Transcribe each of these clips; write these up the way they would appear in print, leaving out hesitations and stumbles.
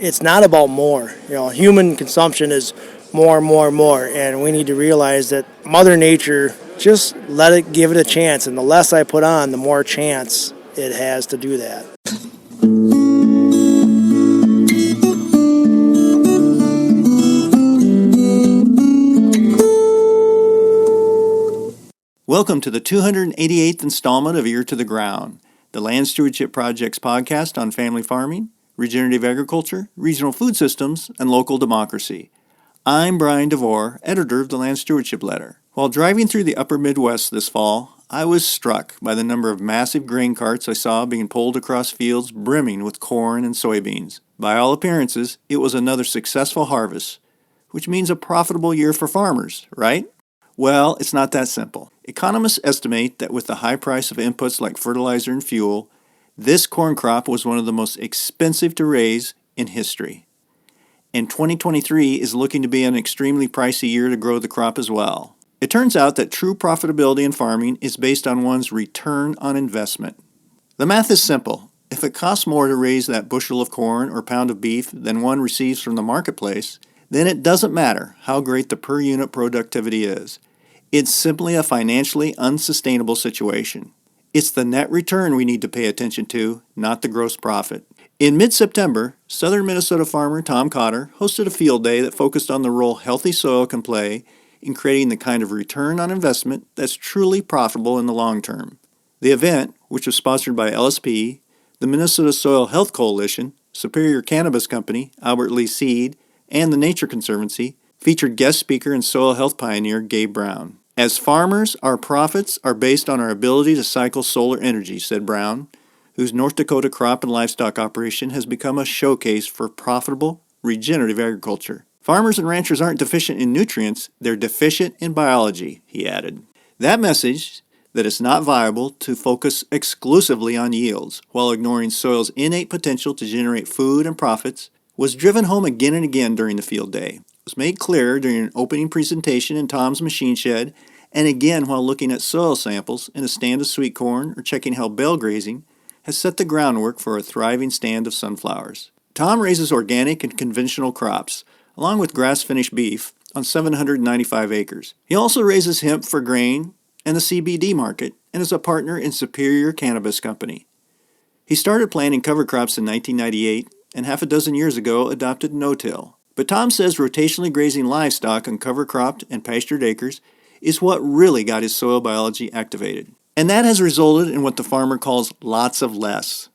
It's not about more. Human consumption is more and more and more, and we need to realize that Mother Nature, just give it a chance, and the less I put on, the more chance it has to do that. Welcome to the 288th installment of Ear to the Ground, the Land Stewardship Project's podcast on family farming, regenerative agriculture, regional food systems, and local democracy. I'm Brian DeVore, editor of the Land Stewardship Letter. While driving through the upper Midwest this fall, I was struck by the number of massive grain carts I saw being pulled across fields brimming with corn and soybeans. By all appearances, it was another successful harvest, which means a profitable year for farmers, right? Well, it's not that simple. Economists estimate that with the high price of inputs like fertilizer and fuel, this corn crop was one of the most expensive to raise in history. And 2023 is looking to be an extremely pricey year to grow the crop as well. It turns out that true profitability in farming is based on one's return on investment. The math is simple. If it costs more to raise that bushel of corn or pound of beef than one receives from the marketplace, then it doesn't matter how great the per unit productivity is. It's simply a financially unsustainable situation. It's the net return we need to pay attention to, not the gross profit. In mid-September, southern Minnesota farmer Tom Cotter hosted a field day that focused on the role healthy soil can play in creating the kind of return on investment that's truly profitable in the long term. The event, which was sponsored by LSP, the Minnesota Soil Health Coalition, Superior Cannabis Company, Albert Lee Seed, and the Nature Conservancy, featured guest speaker and soil health pioneer Gabe Brown. As farmers, our profits are based on our ability to cycle solar energy, said Brown, whose North Dakota crop and livestock operation has become a showcase for profitable, regenerative agriculture. Farmers and ranchers aren't deficient in nutrients, they're deficient in biology, he added. That message, that it's not viable to focus exclusively on yields while ignoring soil's innate potential to generate food and profits, was driven home again and again during the field day. It was made clear during an opening presentation in Tom's machine shed, and again while looking at soil samples in a stand of sweet corn or checking how bale grazing has set the groundwork for a thriving stand of sunflowers. Tom raises organic and conventional crops, along with grass-finished beef, on 795 acres. He also raises hemp for grain and the CBD market, and is a partner in Superior Cannabis Company. He started planting cover crops in 1998, and half a dozen years ago adopted no-till. But Tom says rotationally grazing livestock on cover-cropped and pastured acres is what really got his soil biology activated. And that has resulted in what the farmer calls lots of less.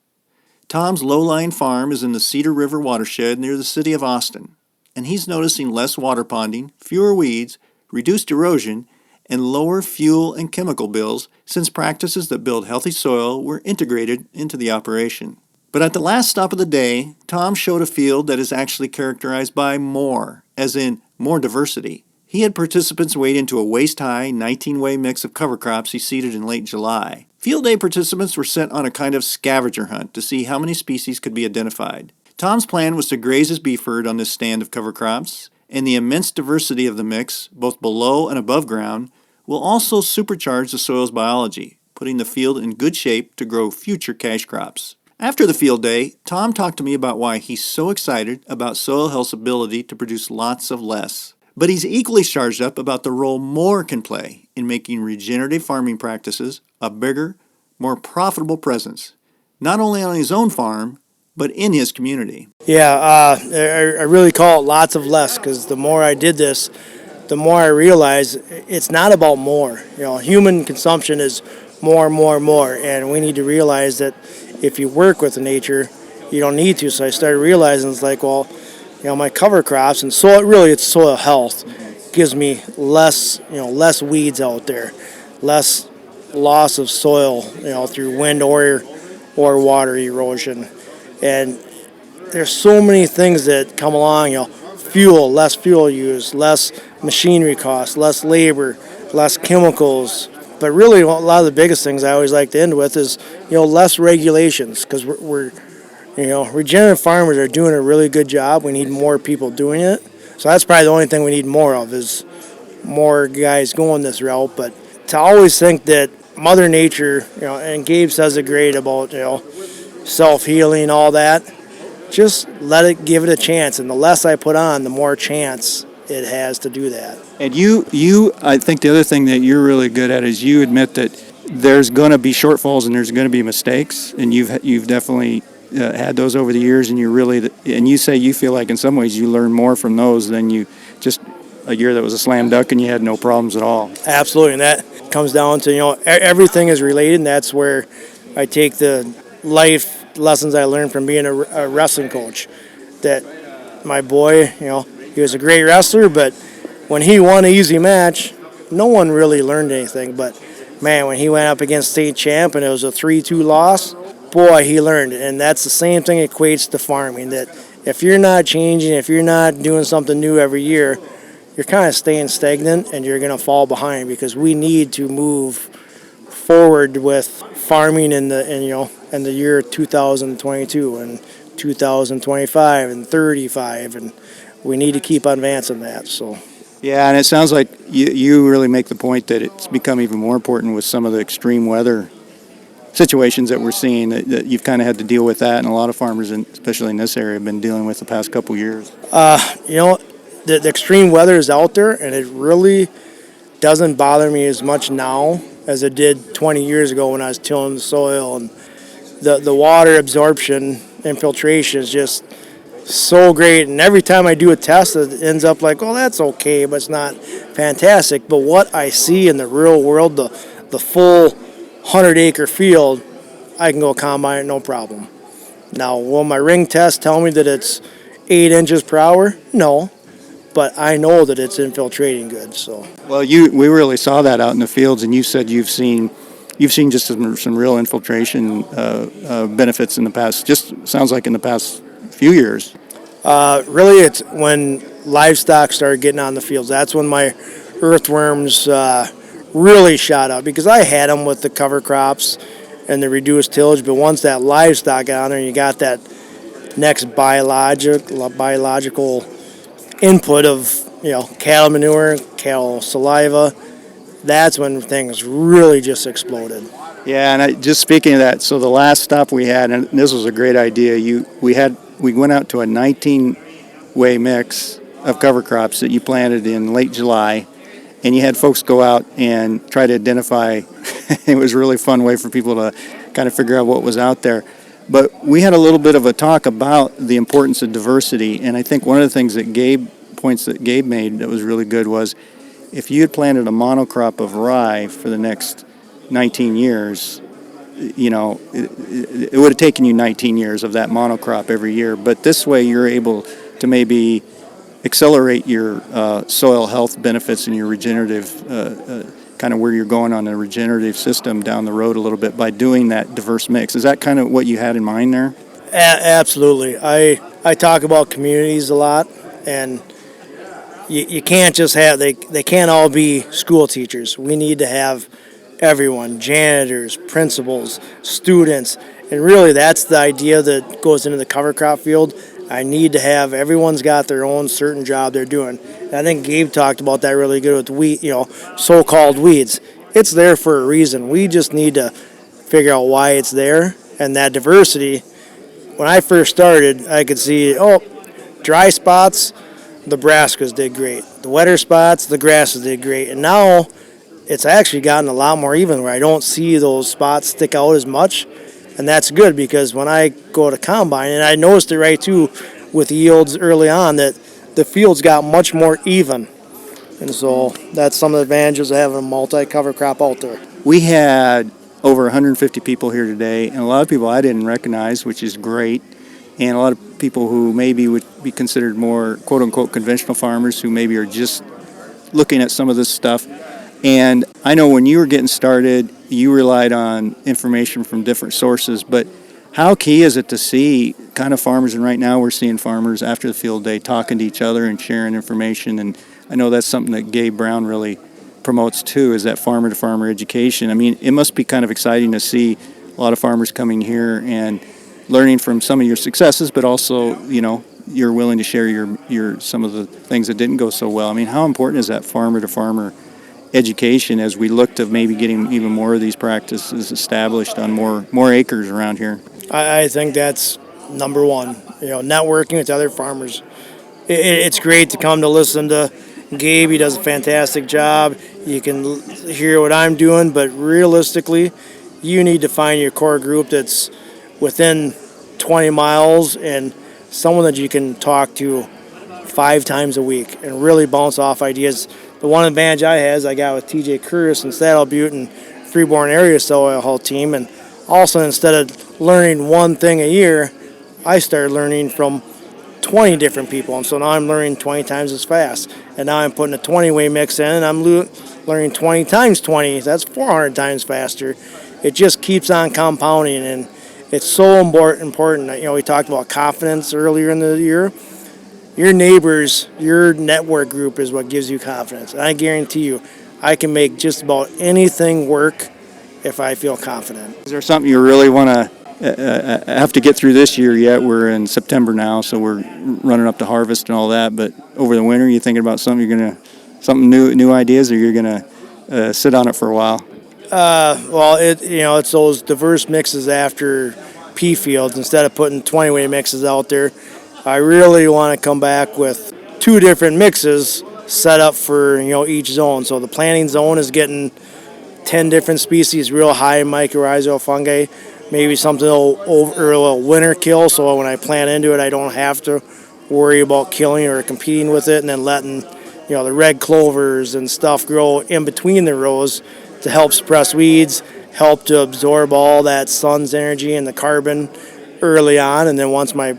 Tom's low-lying farm is in the Cedar River watershed near the city of Austin, and he's noticing less water ponding, fewer weeds, reduced erosion, and lower fuel and chemical bills since practices that build healthy soil were integrated into the operation. But at the last stop of the day, Tom showed a field that is actually characterized by more, as in more diversity. He had participants wade into a waist-high, 19-way mix of cover crops he seeded in late July. Field day participants were sent on a kind of scavenger hunt to see how many species could be identified. Tom's plan was to graze his beef herd on this stand of cover crops, and the immense diversity of the mix, both below and above ground, will also supercharge the soil's biology, putting the field in good shape to grow future cash crops. After the field day, Tom talked to me about why he's so excited about soil health's ability to produce lots of less. But he's equally charged up about the role more can play in making regenerative farming practices a bigger, more profitable presence, not only on his own farm, but in his community. Yeah, I really call it lots of less, because the more I did this, the more I realize it's not about more. Human consumption is more and more and more, and we need to realize that if you work with nature, you don't need to. So I started realizing it's like, well, my cover crops and soil, really it's soil health, gives me less weeds out there, less loss of soil, through wind or water erosion. And there's so many things that come along, less fuel use, less machinery costs, less labor, less chemicals. But really, a lot of the biggest things I always like to end with is, less regulations, because we're regenerative farmers are doing a really good job. We need more people doing it. So that's probably the only thing we need more of, is more guys going this route. But to always think that Mother Nature, and Gabe says it great about, self-healing, all that. just give it a chance. And the less I put on, the more chance it has to do that. And I think the other thing that you're really good at is you admit that there's going to be shortfalls and there's going to be mistakes, and you've definitely had those over the years, and you say you feel like in some ways you learn more from those than you just a year that was a slam dunk and you had no problems at all. Absolutely, and that comes down to everything is related, and that's where I take the life lessons I learned from being a wrestling coach. That my boy, he was a great wrestler, but when he won an easy match, no one really learned anything. But man, when he went up against state champ and it was a 3-2 loss, boy, he learned. And that's the same thing equates to farming, that if you're not changing, if you're not doing something new every year, you're kind of staying stagnant and you're going to fall behind, because we need to move forward with farming in the year 2022 and 2025 and 35, and we need to keep advancing that. So. Yeah, and it sounds like you really make the point that it's become even more important with some of the extreme weather situations that we're seeing, that you've kind of had to deal with that, and a lot of farmers, especially in this area, have been dealing with the past couple years. The extreme weather is out there, and it really doesn't bother me as much now as it did 20 years ago when I was tilling the soil. And the water absorption, infiltration is just so great. And every time I do a test, it ends up like, oh, that's okay, but it's not fantastic. But what I see in the real world, the full 100-acre field, I can go combine it no problem. Now, will my ring test tell me that it's 8 inches per hour? No. But I know that it's infiltrating good. So. Well, we really saw that out in the fields, and you said you've seen just some real infiltration benefits in the past. Just sounds like in the past few years. Really, it's when livestock started getting on the fields. That's when my earthworms really shot up, because I had them with the cover crops and the reduced tillage. But once that livestock got on there, and you got that next biological input of cattle manure, cattle saliva, that's when things really just exploded. Yeah, and just speaking of that, so the last stop we had, and this was a great idea. We went out to a 19-way mix of cover crops that you planted in late July, and you had folks go out and try to identify. It was a really fun way for people to kind of figure out what was out there. But we had a little bit of a talk about the importance of diversity, and I think one of the things that Gabe made that was really good was, if you had planted a monocrop of rye for the next 19 years, it would have taken you 19 years of that monocrop every year. But this way you're able to maybe accelerate your soil health benefits and your regenerative, kind of where you're going on the regenerative system down the road a little bit by doing that diverse mix. Is that kind of what you had in mind there? Absolutely. I talk about communities a lot, and you can't just have, they can't all be school teachers. We need to have everyone, janitors, principals, students, and really that's the idea that goes into the cover crop field. I need to have, everyone's got their own certain job they're doing. And I think Gabe talked about that really good with so-called weeds. It's there for a reason. We just need to figure out why it's there. And that diversity, when I first started, I could see, dry spots, the brassicas did great. The wetter spots, the grasses did great. And now it's actually gotten a lot more even, where I don't see those spots stick out as much. And that's good, because when I go to combine, and I noticed it right too with yields early on, that the fields got much more even. And so that's some of the advantages of having a multi-cover crop out there. We had over 150 people here today, and a lot of people I didn't recognize, which is great. And a lot of people who maybe would be considered more quote-unquote conventional farmers, who maybe are just looking at some of this stuff. And I know when you were getting started, you relied on information from different sources, but how key is it to see kind of farmers, and right now we're seeing farmers after the field day talking to each other and sharing information, and I know that's something that Gabe Brown really promotes too, is that farmer-to-farmer education. I mean, it must be kind of exciting to see a lot of farmers coming here and learning from some of your successes, but also, you're willing to share your some of the things that didn't go so well. I mean, how important is that farmer-to-farmer education as we look to maybe getting even more of these practices established on more acres around here? I think that's number one. networking with other farmers. It's great to come to listen to Gabe. He does a fantastic job. You can hear what I'm doing, but realistically, you need to find your core group that's within 20 miles and someone that you can talk to 5 times a week and really bounce off ideas. The one advantage I have is I got with TJ Curtis and Saddle Butte and Freeborn area soil health team, and also instead of learning one thing a year, I started learning from 20 different people, and so now I'm learning 20 times as fast. And now I'm putting a 20-way mix in, and I'm learning 20 times 20. That's 400 times faster. It just keeps on compounding, and it's so important. We talked about confidence earlier in the year. Your neighbors, your network group is what gives you confidence. And I guarantee you, I can make just about anything work if I feel confident. Is there something you really want to have to get through this year yet? We're in September now, so we're running up to harvest and all that. But over the winter, you thinking about something new ideas, or you're gonna sit on it for a while? It's those diverse mixes after pea fields. Instead of putting 20-way mixes out there, I really want to come back with 2 different mixes set up for each zone. So the planting zone is getting 10 different species, real high mycorrhizal fungi, maybe something a little winter kill. So when I plant into it, I don't have to worry about killing or competing with it, and then letting the red clovers and stuff grow in between the rows to help suppress weeds, help to absorb all that sun's energy and the carbon early on, and then once my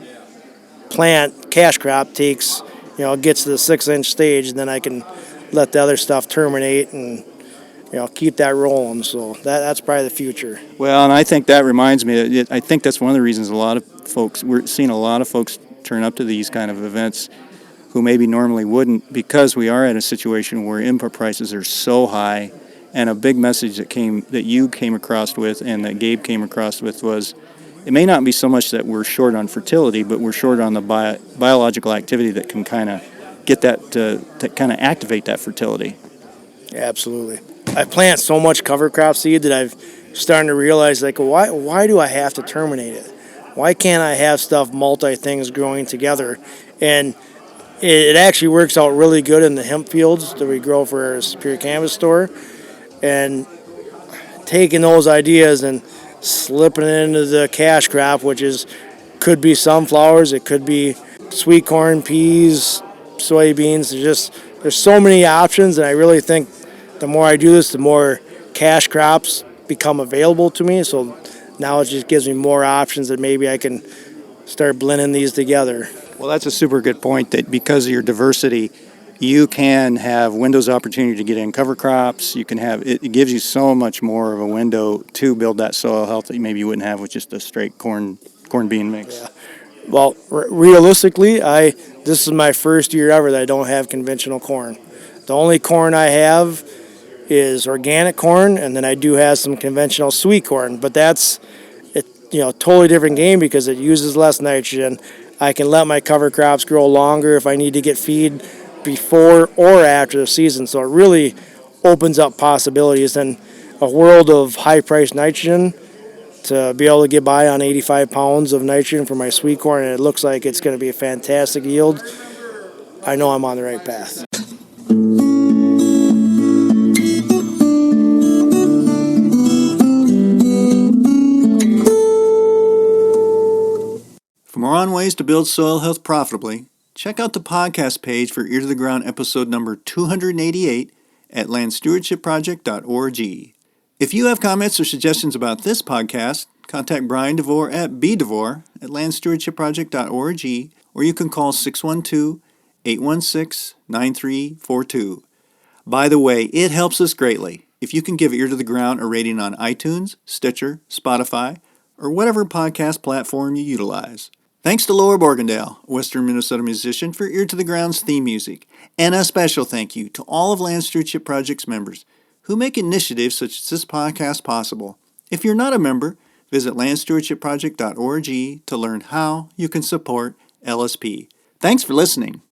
plant cash crop gets to the 6-inch stage, and then I can let the other stuff terminate and keep that rolling. So that's probably the future. Well, and I think that reminds me, I think that's one of the reasons we're seeing a lot of folks turn up to these kind of events who maybe normally wouldn't, because we are at a situation where input prices are so high. And a big message that you came across with and that Gabe came across with was, it may not be so much that we're short on fertility, but we're short on the biological activity that can kind of get that to kind of activate that fertility. Absolutely. I plant so much cover crop seed that I've starting to realize, why do I have to terminate it? Why can't I have multi-things growing together? And it actually works out really good in the hemp fields that we grow for our Superior Cannabis store. And taking those ideas and slipping it into the cash crop, which could be sunflowers, it could be sweet corn, peas, soybeans. There's so many options, and I really think the more I do this, the more cash crops become available to me. So now it just gives me more options that maybe I can start blending these together. Well, that's a super good point, that because of your diversity, you can have windows of opportunity to get in cover crops. You can have it gives you so much more of a window to build that soil health that maybe you wouldn't have with just a straight corn bean mix. Yeah. Well, realistically, this is my first year ever that I don't have conventional corn. The only corn I have is organic corn, and then I do have some conventional sweet corn. But that's totally different game because it uses less nitrogen. I can let my cover crops grow longer if I need to get feed before or after the season. So it really opens up possibilities. And a world of high-priced nitrogen, to be able to get by on 85 pounds of nitrogen for my sweet corn, and it looks like it's going to be a fantastic yield, I know I'm on the right path. For more on ways to build soil health profitably, check out the podcast page for Ear to the Ground episode number 288 at landstewardshipproject.org. If you have comments or suggestions about this podcast, contact Brian DeVore at bdevore at landstewardshipproject.org, or you can call 612-816-9342. By the way, it helps us greatly if you can give Ear to the Ground a rating on iTunes, Stitcher, Spotify, or whatever podcast platform you utilize. Thanks to Laura Borgendale, a Western Minnesota musician, for Ear to the Ground's theme music. And a special thank you to all of Land Stewardship Project's members who make initiatives such as this podcast possible. If you're not a member, visit landstewardshipproject.org to learn how you can support LSP. Thanks for listening.